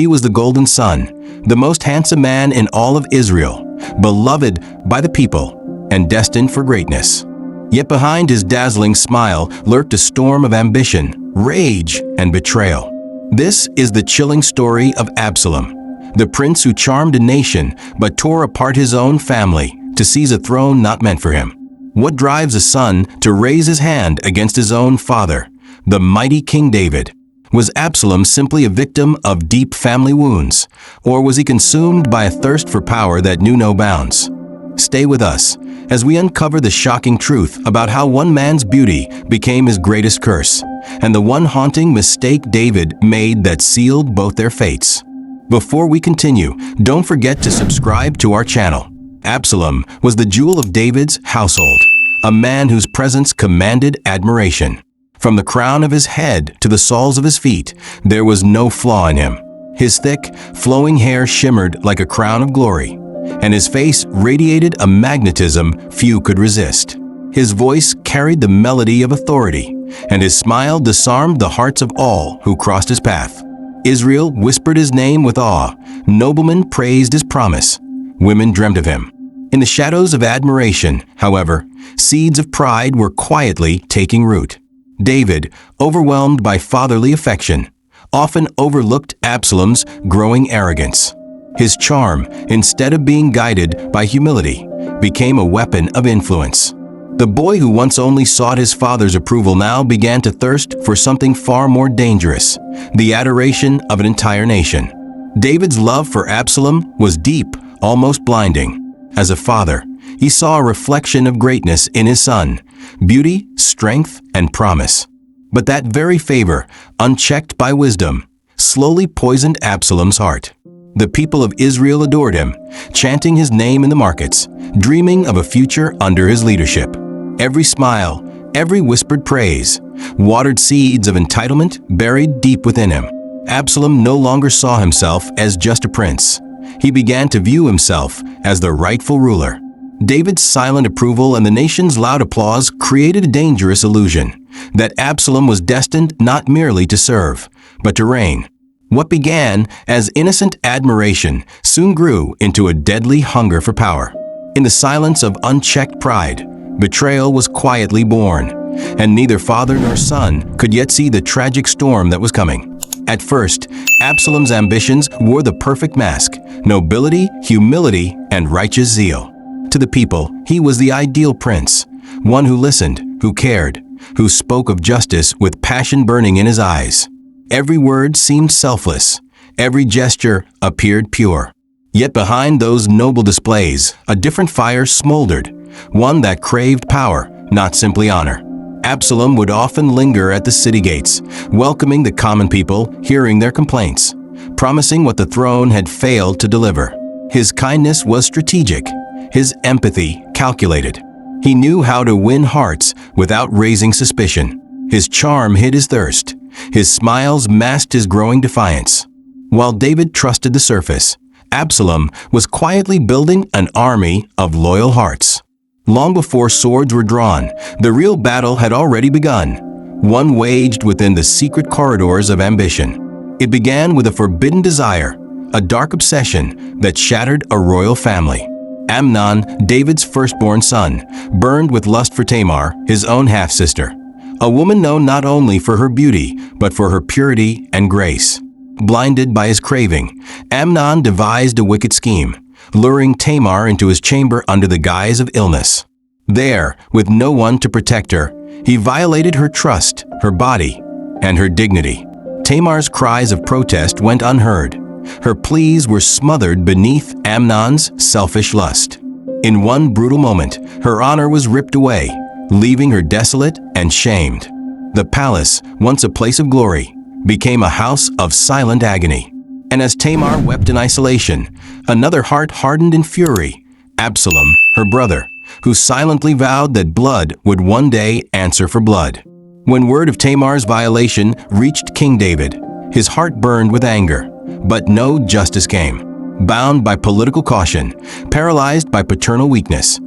He was the golden son, the most handsome man in all of Israel, beloved by the people, and destined for greatness. Yet behind his dazzling smile lurked a storm of ambition, rage, and betrayal. This is the chilling story of Absalom, the prince who charmed a nation but tore apart his own family to seize a throne not meant for him. What drives a son to raise his hand against his own father, the mighty King David? Was Absalom simply a victim of deep family wounds, or was he consumed by a thirst for power that knew no bounds? Stay with us as we uncover the shocking truth about how one man's beauty became his greatest curse, and the one haunting mistake David made that sealed both their fates. Before we continue, don't forget to subscribe to our channel. Absalom was the jewel of David's household, a man whose presence commanded admiration. From the crown of his head to the soles of his feet, there was no flaw in him. His thick, flowing hair shimmered like a crown of glory, and his face radiated a magnetism few could resist. His voice carried the melody of authority, and his smile disarmed the hearts of all who crossed his path. Israel whispered his name with awe, noblemen praised his promise, women dreamt of him. In the shadows of admiration, however, seeds of pride were quietly taking root. David, overwhelmed by fatherly affection, often overlooked Absalom's growing arrogance. His charm, instead of being guided by humility, became a weapon of influence. The boy who once only sought his father's approval now began to thirst for something far more dangerous, the adoration of an entire nation. David's love for Absalom was deep, almost blinding. As a father, he saw a reflection of greatness in his son, beauty, strength, and promise. But that very favor, unchecked by wisdom, slowly poisoned Absalom's heart. The people of Israel adored him, chanting his name in the markets, dreaming of a future under his leadership. Every smile, every whispered praise, watered seeds of entitlement buried deep within him. Absalom no longer saw himself as just a prince. He began to view himself as the rightful ruler. David's silent approval and the nation's loud applause created a dangerous illusion that Absalom was destined not merely to serve, but to reign. What began as innocent admiration soon grew into a deadly hunger for power. In the silence of unchecked pride, betrayal was quietly born, and neither father nor son could yet see the tragic storm that was coming. At first, Absalom's ambitions wore the perfect mask: nobility, humility, and righteous zeal. To the people, he was the ideal prince, one who listened, who cared, who spoke of justice with passion burning in his eyes. Every word seemed selfless, every gesture appeared pure. Yet behind those noble displays, a different fire smoldered, one that craved power, not simply honor. Absalom would often linger at the city gates, welcoming the common people, hearing their complaints, promising what the throne had failed to deliver. His kindness was strategic, his empathy calculated. He knew how to win hearts without raising suspicion. His charm hid his thirst. His smiles masked his growing defiance. While David trusted the surface, Absalom was quietly building an army of loyal hearts. Long before swords were drawn, the real battle had already begun, one waged within the secret corridors of ambition. It began with a forbidden desire, a dark obsession that shattered a royal family. Amnon, David's firstborn son, burned with lust for Tamar, his own half-sister, a woman known not only for her beauty, but for her purity and grace. Blinded by his craving, Amnon devised a wicked scheme, luring Tamar into his chamber under the guise of illness. There, with no one to protect her, he violated her trust, her body, and her dignity. Tamar's cries of protest went unheard. Her pleas were smothered beneath Amnon's selfish lust. In one brutal moment, her honor was ripped away, leaving her desolate and shamed. The palace, once a place of glory, became a house of silent agony. And as Tamar wept in isolation, another heart hardened in fury: Absalom, her brother, who silently vowed that blood would one day answer for blood. When word of Tamar's violation reached King David, his heart burned with anger, but no justice came. Bound by political caution, paralyzed by paternal weakness,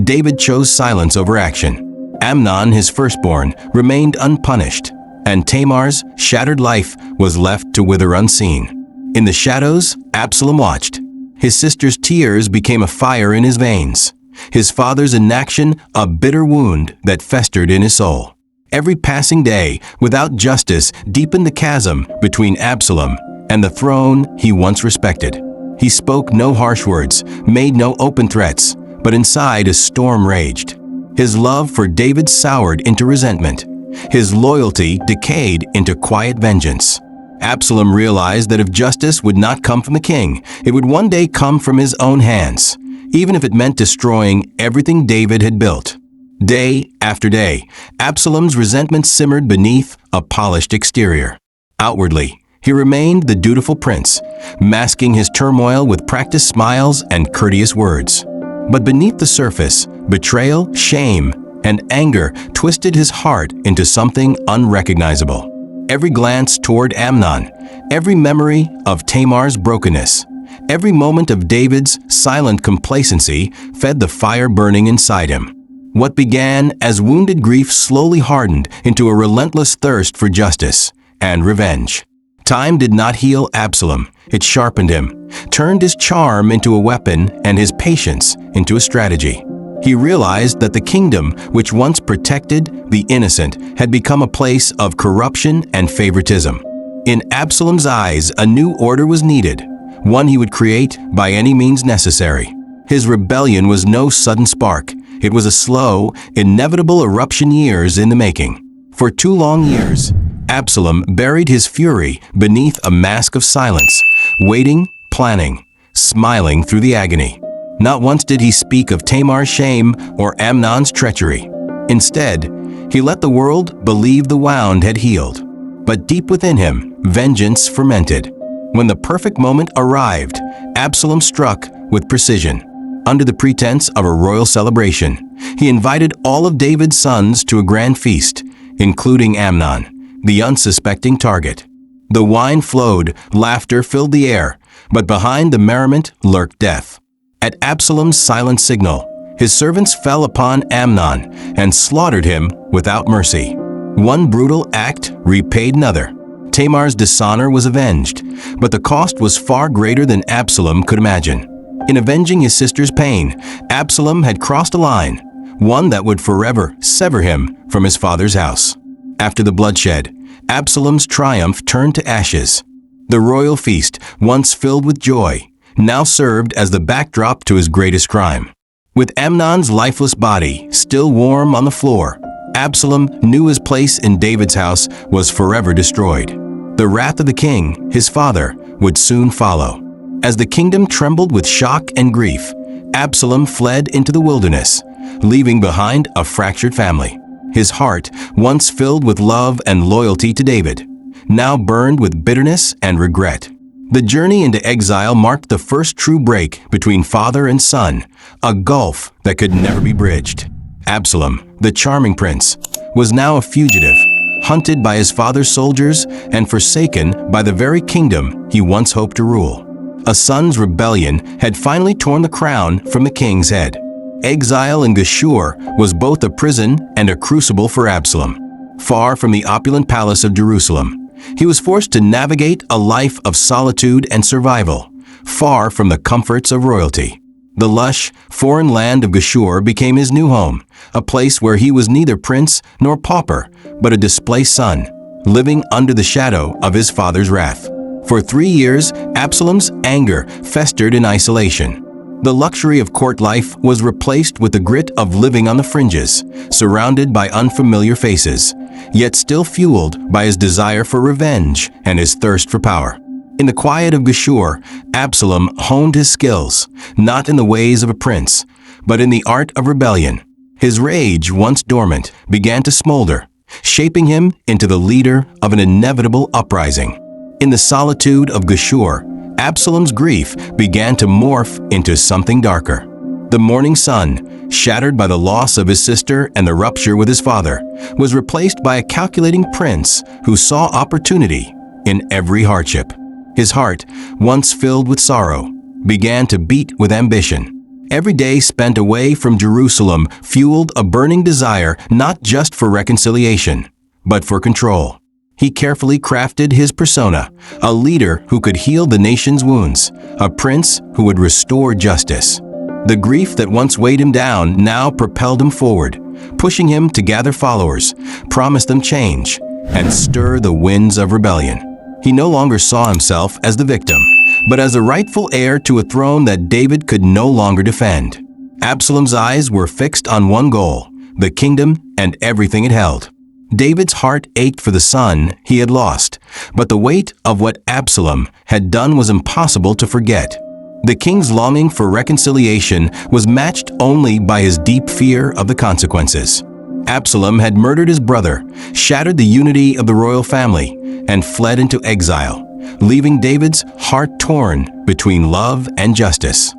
David chose silence over action. Amnon, his firstborn, remained unpunished, and Tamar's shattered life was left to wither unseen. In the shadows, Absalom watched. His sister's tears became a fire in his veins. His father's inaction, a bitter wound that festered in his soul. Every passing day, without justice, deepened the chasm between Absalom and the throne he once respected. He spoke no harsh words, made no open threats, but inside a storm raged. His love for David soured into resentment. His loyalty decayed into quiet vengeance. Absalom realized that if justice would not come from the king, it would one day come from his own hands, even if it meant destroying everything David had built. Day after day, Absalom's resentment simmered beneath a polished exterior. Outwardly, he remained the dutiful prince, masking his turmoil with practiced smiles and courteous words. But beneath the surface, betrayal, shame, and anger twisted his heart into something unrecognizable. Every glance toward Amnon, every memory of Tamar's brokenness, every moment of David's silent complacency fed the fire burning inside him. What began as wounded grief slowly hardened into a relentless thirst for justice and revenge. Time did not heal Absalom. It sharpened him, turned his charm into a weapon and his patience into a strategy. He realized that the kingdom which once protected the innocent had become a place of corruption and favoritism. In Absalom's eyes, a new order was needed, one he would create by any means necessary. His rebellion was no sudden spark. It was a slow, inevitable eruption, years in the making. For 2 long years, Absalom buried his fury beneath a mask of silence, waiting, planning, smiling through the agony. Not once did he speak of Tamar's shame or Amnon's treachery. Instead, he let the world believe the wound had healed. But deep within him, vengeance fermented. When the perfect moment arrived, Absalom struck with precision. Under the pretense of a royal celebration, he invited all of David's sons to a grand feast, including Amnon, the unsuspecting target. The wine flowed, laughter filled the air, but behind the merriment lurked death. At Absalom's silent signal, his servants fell upon Amnon and slaughtered him without mercy. One brutal act repaid another. Tamar's dishonor was avenged, but the cost was far greater than Absalom could imagine. In avenging his sister's pain, Absalom had crossed a line, one that would forever sever him from his father's house. After the bloodshed, Absalom's triumph turned to ashes. The royal feast, once filled with joy, now served as the backdrop to his greatest crime. With Amnon's lifeless body still warm on the floor, Absalom knew his place in David's house was forever destroyed. The wrath of the king, his father, would soon follow. As the kingdom trembled with shock and grief, Absalom fled into the wilderness, leaving behind a fractured family. His heart, once filled with love and loyalty to David, now burned with bitterness and regret. The journey into exile marked the first true break between father and son, a gulf that could never be bridged. Absalom, the charming prince, was now a fugitive, hunted by his father's soldiers and forsaken by the very kingdom he once hoped to rule. A son's rebellion had finally torn the crown from the king's head. Exile in Geshur was both a prison and a crucible for Absalom. Far from the opulent palace of Jerusalem, he was forced to navigate a life of solitude and survival, far from the comforts of royalty. The lush, foreign land of Geshur became his new home, a place where he was neither prince nor pauper, but a displaced son, living under the shadow of his father's wrath. For 3 years, Absalom's anger festered in isolation. The luxury of court life was replaced with the grit of living on the fringes, surrounded by unfamiliar faces, yet still fueled by his desire for revenge and his thirst for power. In the quiet of Geshur, Absalom honed his skills, not in the ways of a prince, but in the art of rebellion. His rage, once dormant, began to smolder, shaping him into the leader of an inevitable uprising. In the solitude of Geshur, Absalom's grief began to morph into something darker. The morning sun, shattered by the loss of his sister and the rupture with his father, was replaced by a calculating prince who saw opportunity in every hardship. His heart, once filled with sorrow, began to beat with ambition. Every day spent away from Jerusalem fueled a burning desire not just for reconciliation, but for control. He carefully crafted his persona, a leader who could heal the nation's wounds, a prince who would restore justice. The grief that once weighed him down now propelled him forward, pushing him to gather followers, promise them change, and stir the winds of rebellion. He no longer saw himself as the victim, but as a rightful heir to a throne that David could no longer defend. Absalom's eyes were fixed on one goal, the kingdom and everything it held. David's heart ached for the son he had lost, but the weight of what Absalom had done was impossible to forget. The king's longing for reconciliation was matched only by his deep fear of the consequences. Absalom had murdered his brother, shattered the unity of the royal family, and fled into exile, leaving David's heart torn between love and justice.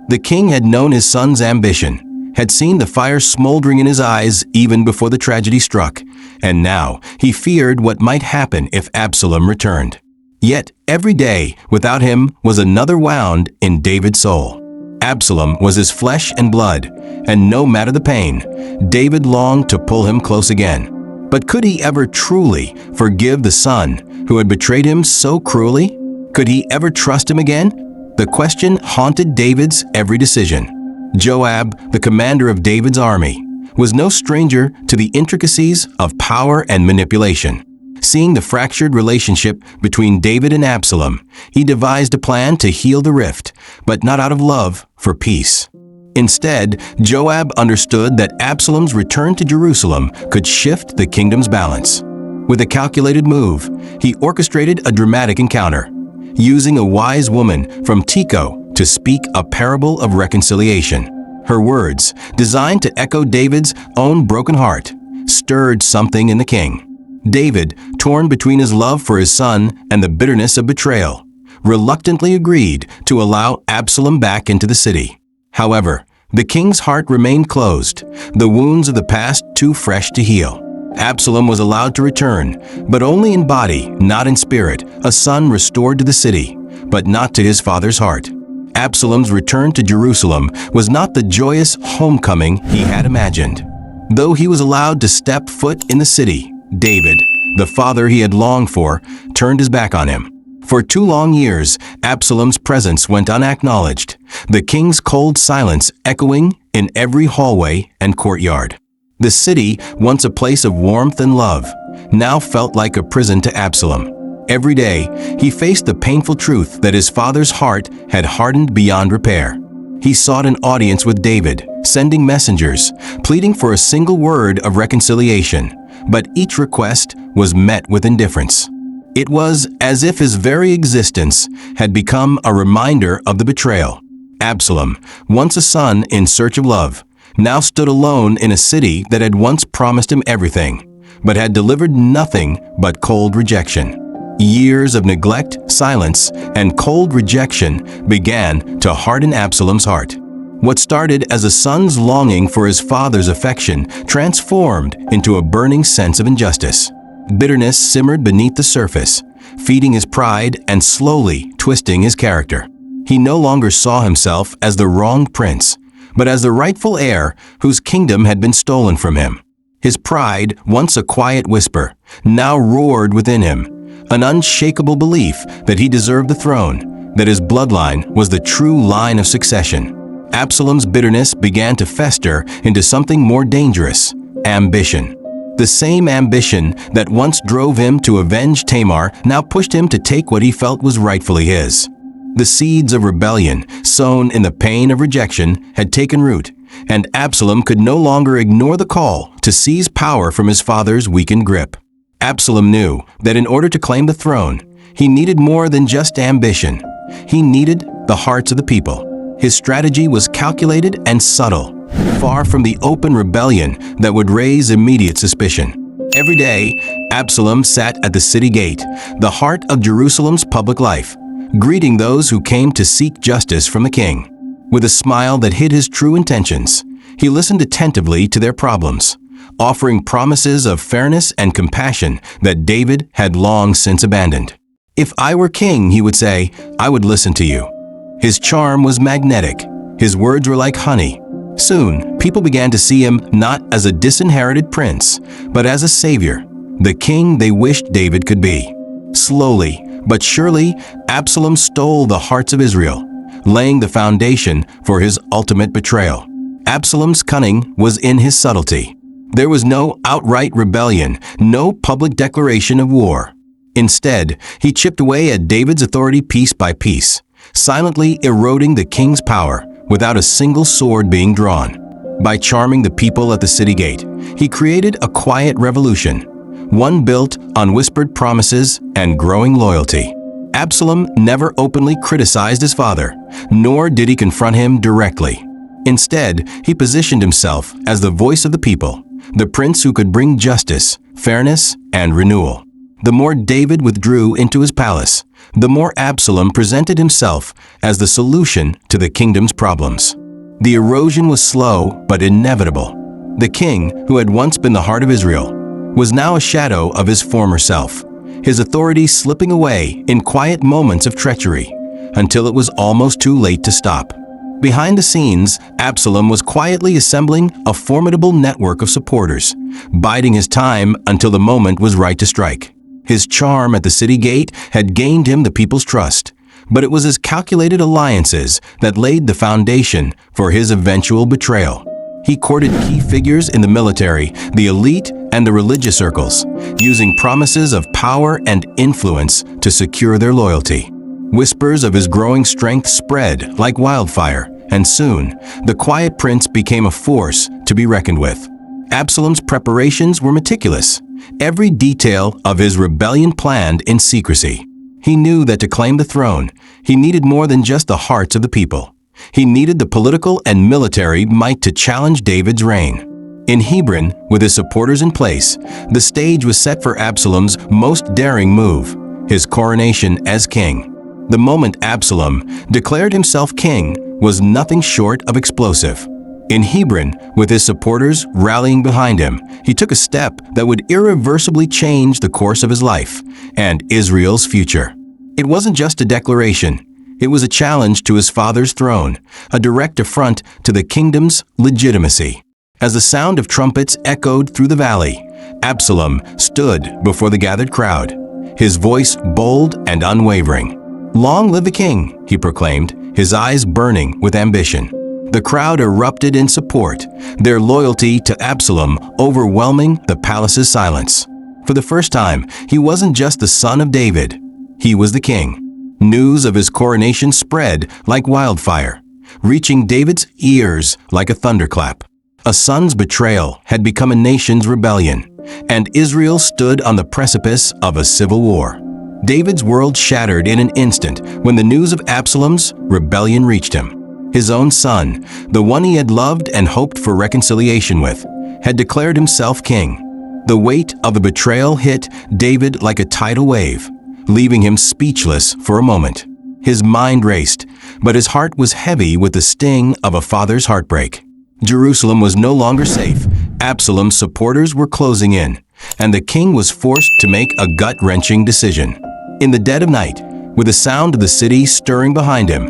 The king had known his son's ambition, had seen the fire smoldering in his eyes even before the tragedy struck, and now he feared what might happen if Absalom returned. Yet every day without him was another wound in David's soul. Absalom was his flesh and blood, and no matter the pain, David longed to pull him close again. But could he ever truly forgive the son who had betrayed him so cruelly? Could he ever trust him again? The question haunted David's every decision. Joab, the commander of David's army, was no stranger to the intricacies of power and manipulation. Seeing the fractured relationship between David and Absalom, he devised a plan to heal the rift, but not out of love for peace. Instead, Joab understood that Absalom's return to Jerusalem could shift the kingdom's balance. With a calculated move, he orchestrated a dramatic encounter, using a wise woman from Tekoa to speak a parable of reconciliation. Her words, designed to echo David's own broken heart, stirred something in the king. David, torn between his love for his son and the bitterness of betrayal, reluctantly agreed to allow Absalom back into the city. However, the king's heart remained closed, the wounds of the past too fresh to heal. Absalom was allowed to return, but only in body, not in spirit, a son restored to the city, but not to his father's heart. Absalom's return to Jerusalem was not the joyous homecoming he had imagined. Though he was allowed to step foot in the city, David, the father he had longed for, turned his back on him. For 2 long years, Absalom's presence went unacknowledged, the king's cold silence echoing in every hallway and courtyard. The city, once a place of warmth and love, now felt like a prison to Absalom. Every day, he faced the painful truth that his father's heart had hardened beyond repair. He sought an audience with David, sending messengers, pleading for a single word of reconciliation, but each request was met with indifference. It was as if his very existence had become a reminder of the betrayal. Absalom, once a son in search of love, now stood alone in a city that had once promised him everything, but had delivered nothing but cold rejection. Years of neglect, silence, and cold rejection began to harden Absalom's heart. What started as a son's longing for his father's affection transformed into a burning sense of injustice. Bitterness simmered beneath the surface, feeding his pride and slowly twisting his character. He no longer saw himself as the wronged prince, but as the rightful heir whose kingdom had been stolen from him. His pride, once a quiet whisper, now roared within him, an unshakable belief that he deserved the throne, that his bloodline was the true line of succession. Absalom's bitterness began to fester into something more dangerous, ambition. The same ambition that once drove him to avenge Tamar now pushed him to take what he felt was rightfully his. The seeds of rebellion, sown in the pain of rejection, had taken root, and Absalom could no longer ignore the call to seize power from his father's weakened grip. Absalom knew that in order to claim the throne, he needed more than just ambition. He needed the hearts of the people. His strategy was calculated and subtle, far from the open rebellion that would raise immediate suspicion. Every day, Absalom sat at the city gate, the heart of Jerusalem's public life, greeting those who came to seek justice from the king. With a smile that hid his true intentions, he listened attentively to their problems, offering promises of fairness and compassion that David had long since abandoned. "If I were king," he would say, "I would listen to you." His charm was magnetic. His words were like honey. Soon, people began to see him not as a disinherited prince, but as a savior, the king they wished David could be. Slowly but surely, Absalom stole the hearts of Israel, laying the foundation for his ultimate betrayal. Absalom's cunning was in his subtlety. There was no outright rebellion, no public declaration of war. Instead, he chipped away at David's authority piece by piece, silently eroding the king's power without a single sword being drawn. By charming the people at the city gate, he created a quiet revolution, one built on whispered promises and growing loyalty. Absalom never openly criticized his father, nor did he confront him directly. Instead, he positioned himself as the voice of the people, the prince who could bring justice, fairness, and renewal. The more David withdrew into his palace, the more Absalom presented himself as the solution to the kingdom's problems. The erosion was slow but inevitable. The king, who had once been the heart of Israel, was now a shadow of his former self, his authority slipping away in quiet moments of treachery, until it was almost too late to stop. Behind the scenes, Absalom was quietly assembling a formidable network of supporters, biding his time until the moment was right to strike. His charm at the city gate had gained him the people's trust, but it was his calculated alliances that laid the foundation for his eventual betrayal. He courted key figures in the military, the elite, and the religious circles, using promises of power and influence to secure their loyalty. Whispers of his growing strength spread like wildfire, and soon, the quiet prince became a force to be reckoned with. Absalom's preparations were meticulous, every detail of his rebellion planned in secrecy. He knew that to claim the throne, he needed more than just the hearts of the people. He needed the political and military might to challenge David's reign. In Hebron, with his supporters in place, the stage was set for Absalom's most daring move, his coronation as king. The moment Absalom declared himself king was nothing short of explosive. In Hebron, with his supporters rallying behind him, he took a step that would irreversibly change the course of his life and Israel's future. It wasn't just a declaration. It was a challenge to his father's throne, a direct affront to the kingdom's legitimacy. As the sound of trumpets echoed through the valley, Absalom stood before the gathered crowd, his voice bold and unwavering. "Long live the king," he proclaimed, his eyes burning with ambition. The crowd erupted in support, their loyalty to Absalom overwhelming the palace's silence. For the first time, he wasn't just the son of David, he was the king. News of his coronation spread like wildfire, reaching David's ears like a thunderclap. A son's betrayal had become a nation's rebellion, and Israel stood on the precipice of a civil war. David's world shattered in an instant when the news of Absalom's rebellion reached him. His own son, the one he had loved and hoped for reconciliation with, had declared himself king. The weight of the betrayal hit David like a tidal wave, leaving him speechless for a moment. His mind raced, but his heart was heavy with the sting of a father's heartbreak. Jerusalem was no longer safe. Absalom's supporters were closing in, and the king was forced to make a gut-wrenching decision. In the dead of night, with the sound of the city stirring behind him,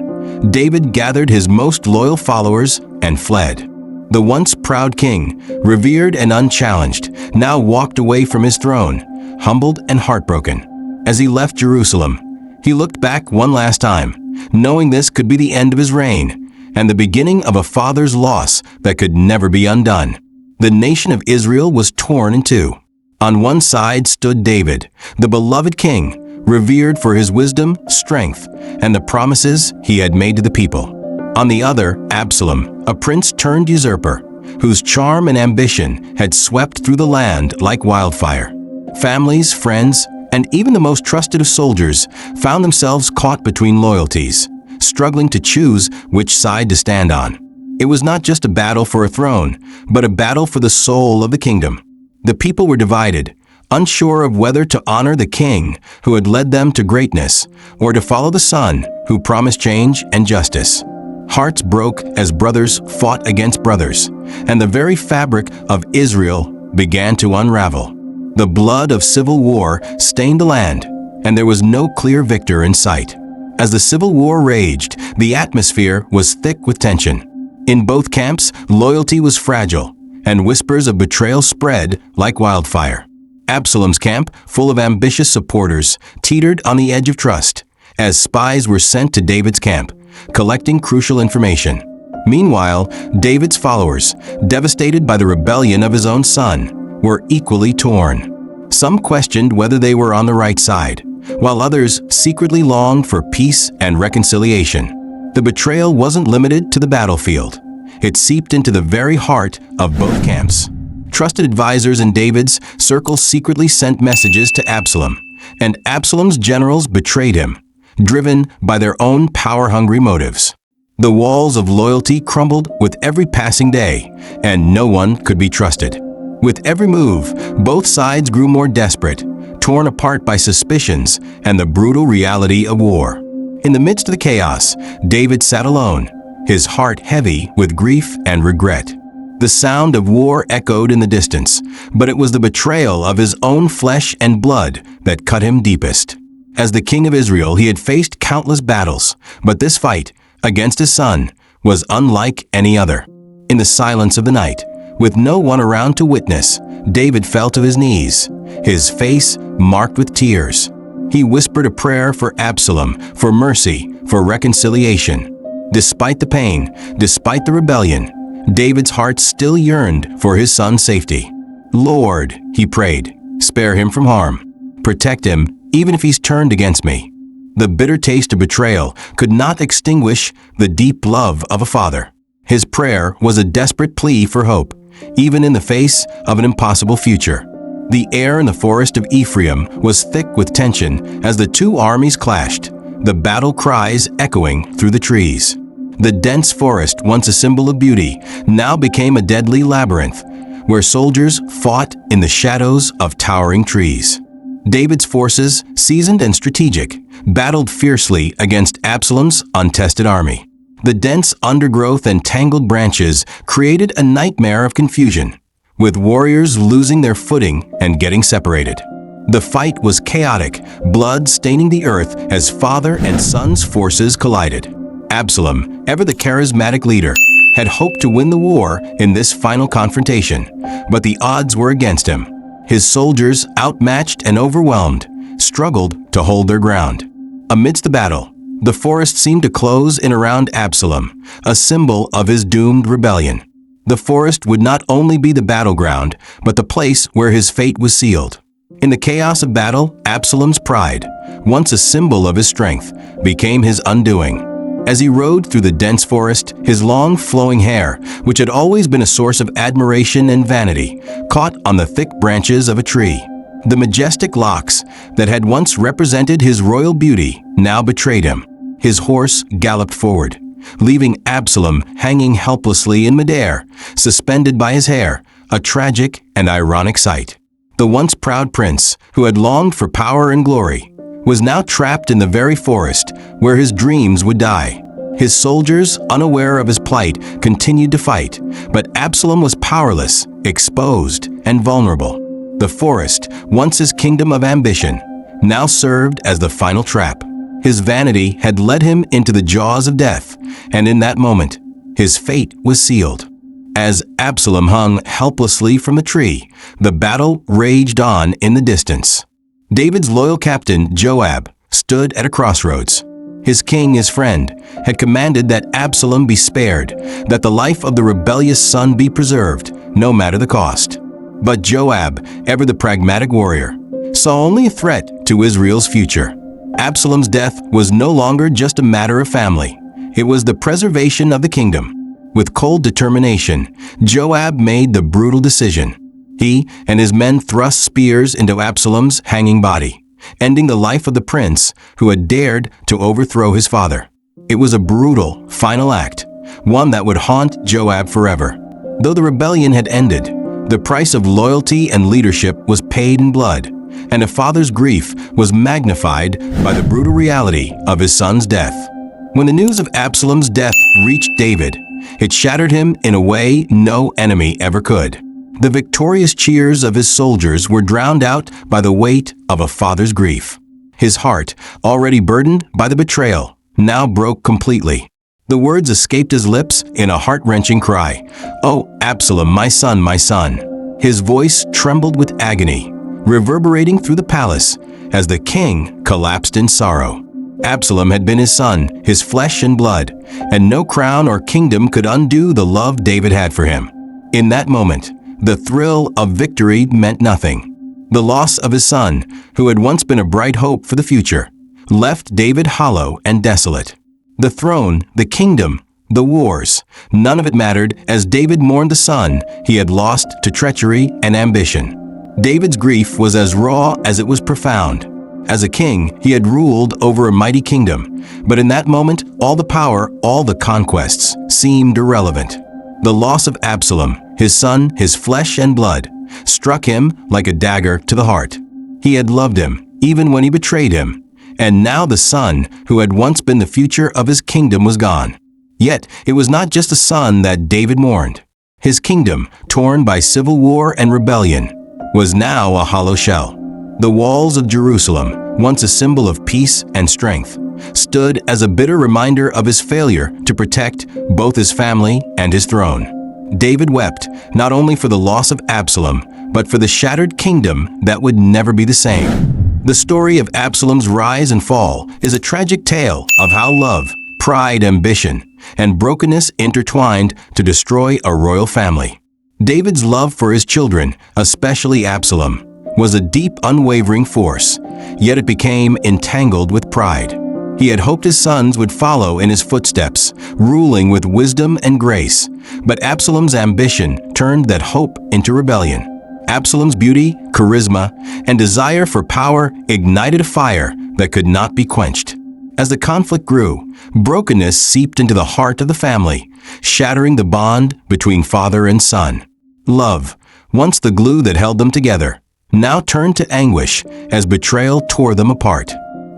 David gathered his most loyal followers and fled. The once proud king, revered and unchallenged, now walked away from his throne, humbled and heartbroken. As he left Jerusalem, he looked back one last time, knowing this could be the end of his reign and the beginning of a father's loss that could never be undone. The nation of Israel was torn in two. On one side stood David, the beloved king, revered for his wisdom, strength, and the promises he had made to the people. On the other, Absalom, a prince turned usurper, whose charm and ambition had swept through the land like wildfire. Families, friends, and even the most trusted of soldiers found themselves caught between loyalties, struggling to choose which side to stand on. It was not just a battle for a throne, but a battle for the soul of the kingdom. The people were divided, unsure of whether to honor the king who had led them to greatness or to follow the son who promised change and justice. Hearts broke as brothers fought against brothers, and the very fabric of Israel began to unravel. The blood of civil war stained the land, and there was no clear victor in sight. As the civil war raged, the atmosphere was thick with tension. In both camps, loyalty was fragile, and whispers of betrayal spread like wildfire. Absalom's camp, full of ambitious supporters, teetered on the edge of trust, as spies were sent to David's camp, collecting crucial information. Meanwhile, David's followers, devastated by the rebellion of his own son, were equally torn. Some questioned whether they were on the right side, while others secretly longed for peace and reconciliation. The betrayal wasn't limited to the battlefield. It seeped into the very heart of both camps. Trusted advisors in David's circle secretly sent messages to Absalom, and Absalom's generals betrayed him, driven by their own power-hungry motives. The walls of loyalty crumbled with every passing day, and no one could be trusted. With every move, both sides grew more desperate, torn apart by suspicions and the brutal reality of war. In the midst of the chaos, David sat alone, his heart heavy with grief and regret. The sound of war echoed in the distance, but it was the betrayal of his own flesh and blood that cut him deepest. As the king of Israel, he had faced countless battles, but this fight, against his son, was unlike any other. In the silence of the night, with no one around to witness, David fell to his knees, his face marked with tears. He whispered a prayer for Absalom, for mercy, for reconciliation. Despite the pain, despite the rebellion, David's heart still yearned for his son's safety. "Lord," he prayed, "spare him from harm. Protect him, even if he's turned against me." The bitter taste of betrayal could not extinguish the deep love of a father. His prayer was a desperate plea for hope, even in the face of an impossible future. The air in the Forest of Ephraim was thick with tension as the two armies clashed, the battle cries echoing through the trees. The dense forest, once a symbol of beauty, now became a deadly labyrinth, where soldiers fought in the shadows of towering trees. David's forces, seasoned and strategic, battled fiercely against Absalom's untested army. The dense undergrowth and tangled branches created a nightmare of confusion, with warriors losing their footing and getting separated. The fight was chaotic, blood staining the earth as father and son's forces collided. Absalom, ever the charismatic leader, had hoped to win the war in this final confrontation, but the odds were against him. His soldiers, outmatched and overwhelmed, struggled to hold their ground. Amidst the battle, the forest seemed to close in around Absalom, a symbol of his doomed rebellion. The forest would not only be the battleground, but the place where his fate was sealed. In the chaos of battle, Absalom's pride, once a symbol of his strength, became his undoing. As he rode through the dense forest, his long flowing hair, which had always been a source of admiration and vanity, caught on the thick branches of a tree. The majestic locks that had once represented his royal beauty now betrayed him. His horse galloped forward, leaving Absalom hanging helplessly in midair, suspended by his hair, a tragic and ironic sight. The once proud prince, who had longed for power and glory, was now trapped in the very forest where his dreams would die. His soldiers, unaware of his plight, continued to fight, but Absalom was powerless, exposed, and vulnerable. The forest, once his kingdom of ambition, now served as the final trap. His vanity had led him into the jaws of death, and in that moment, his fate was sealed. As Absalom hung helplessly from the tree, the battle raged on in the distance. David's loyal captain, Joab, stood at a crossroads. His king, his friend, had commanded that Absalom be spared, that the life of the rebellious son be preserved, no matter the cost. But Joab, ever the pragmatic warrior, saw only a threat to Israel's future. Absalom's death was no longer just a matter of family. It was the preservation of the kingdom. With cold determination, Joab made the brutal decision. He and his men thrust spears into Absalom's hanging body, ending the life of the prince who had dared to overthrow his father. It was a brutal, final act, one that would haunt Joab forever. Though the rebellion had ended, the price of loyalty and leadership was paid in blood, and a father's grief was magnified by the brutal reality of his son's death. When the news of Absalom's death reached David, it shattered him in a way no enemy ever could. The victorious cheers of his soldiers were drowned out by the weight of a father's grief. His heart, already burdened by the betrayal, now broke completely. The words escaped his lips in a heart-wrenching cry, "Oh, Absalom, my son, my son." His voice trembled with agony, reverberating through the palace as the king collapsed in sorrow. Absalom had been his son, his flesh and blood, and no crown or kingdom could undo the love David had for him. In that moment, the thrill of victory meant nothing. The loss of his son, who had once been a bright hope for the future, left David hollow and desolate. The throne, the kingdom, the wars, none of it mattered as David mourned the son he had lost to treachery and ambition. David's grief was as raw as it was profound. As a king, he had ruled over a mighty kingdom, but in that moment, all the power, all the conquests seemed irrelevant. The loss of Absalom, his son, his flesh and blood, struck him like a dagger to the heart. He had loved him, even when he betrayed him, and now the son who had once been the future of his kingdom was gone. Yet, it was not just a son that David mourned. His kingdom, torn by civil war and rebellion, was now a hollow shell. The walls of Jerusalem, once a symbol of peace and strength, stood as a bitter reminder of his failure to protect both his family and his throne. David wept not only for the loss of Absalom, but for the shattered kingdom that would never be the same. The story of Absalom's rise and fall is a tragic tale of how love, pride, ambition, and brokenness intertwined to destroy a royal family. David's love for his children, especially Absalom, was a deep, unwavering force, yet it became entangled with pride. He had hoped his sons would follow in his footsteps, ruling with wisdom and grace, but Absalom's ambition turned that hope into rebellion. Absalom's beauty, charisma, and desire for power ignited a fire that could not be quenched. As the conflict grew, brokenness seeped into the heart of the family, shattering the bond between father and son. Love, once the glue that held them together, now turned to anguish as betrayal tore them apart.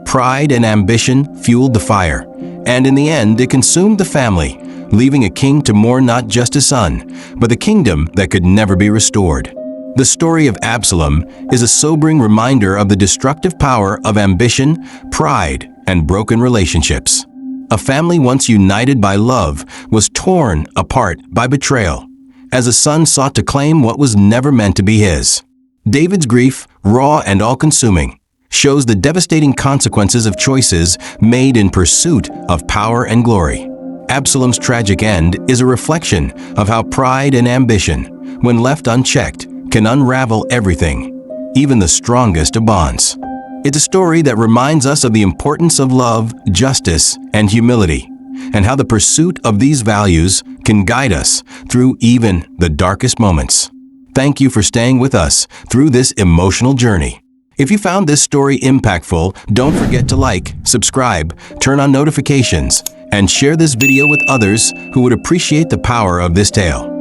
Pride and ambition fueled the fire, and in the end it consumed the family, leaving a king to mourn not just his son, but the kingdom that could never be restored. The story of Absalom is a sobering reminder of the destructive power of ambition, pride, and broken relationships. A family once united by love was torn apart by betrayal, as a son sought to claim what was never meant to be his. David's grief, raw and all-consuming, shows the devastating consequences of choices made in pursuit of power and glory. Absalom's tragic end is a reflection of how pride and ambition, when left unchecked, can unravel everything, even the strongest of bonds. It's a story that reminds us of the importance of love, justice, and humility, and how the pursuit of these values can guide us through even the darkest moments. Thank you for staying with us through this emotional journey. If you found this story impactful, don't forget to like, subscribe, turn on notifications, and share this video with others who would appreciate the power of this tale.